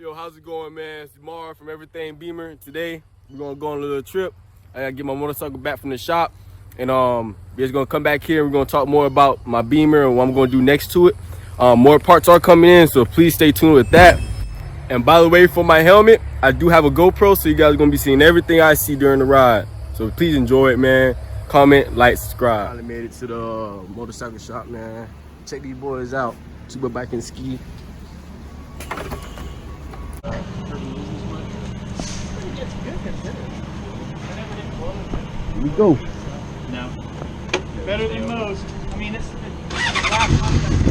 Yo, how's it going, man? It's Mar from Everything Beamer. Today, we're gonna go on a little trip. I gotta get my motorcycle back from the shop. And we're just gonna come back here and we're gonna talk more about my Beamer and what I'm gonna do next to it. More parts are coming in, so please stay tuned with that. And by the way, for my helmet, I do have a GoPro, so you guys are gonna be seeing everything I see during the ride. So please enjoy it, man. Comment, like, subscribe. I finally made it to the motorcycle shop, man. Check these boys out. Super Bike and Ski. Here we go. No. Better than most. I mean, it's the last time.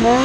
Boy,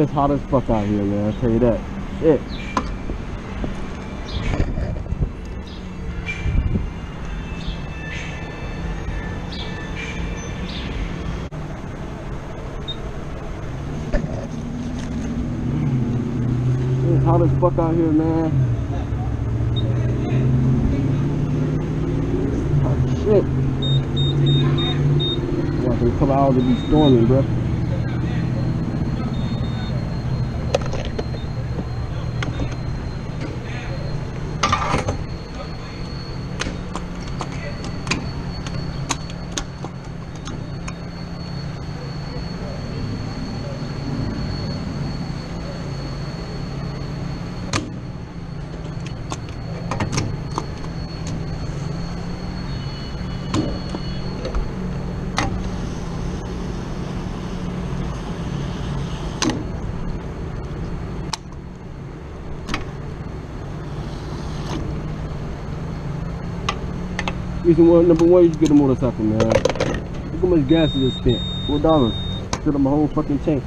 it's hot as fuck out here, man. I'll tell you that. Shit. It's hot as fuck out here, man. Oh, shit. Yeah, for a couple hours it'll be storming, bro. Reason one, number one, you should get a motorcycle, man. Look how much gas is spent. $4. Fill up my whole fucking tank.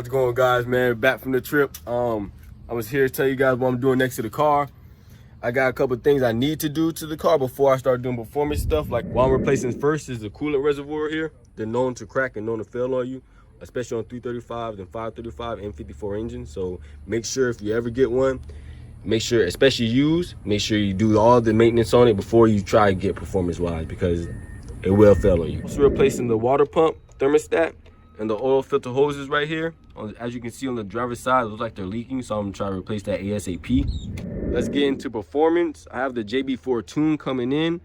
How's it going, guys, man? Back from the trip. I was here to tell you guys what I'm doing next to the car. I got a couple things I need to do to the car before I start doing performance stuff. Like what I'm replacing first is the coolant reservoir here. They're known to crack and known to fail on you, especially on 335s and 535 N54 engines. So make sure if you ever get one, make sure, especially used, make sure you do all the maintenance on it before you try to get performance wise, because it will fail on you. Also replacing the water pump thermostat and the oil filter hoses right here. As you can see on the driver's side, it looks like they're leaking, so I'm gonna try to replace that ASAP. Let's get into performance. I have the JB4 tune coming in.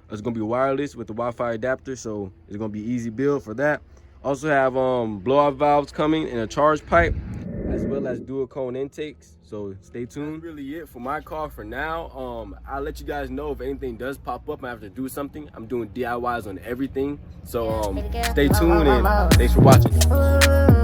It's gonna be wireless with the Wi-Fi adapter, so it's gonna be easy build for that. Also have blowout valves coming and a charge pipe, as well as dual cone intakes, so stay tuned. That's really it for my car for now. I'll let you guys know if anything does pop up and I have to do something. I'm doing DIYs on everything, so stay tuned and thanks for watching.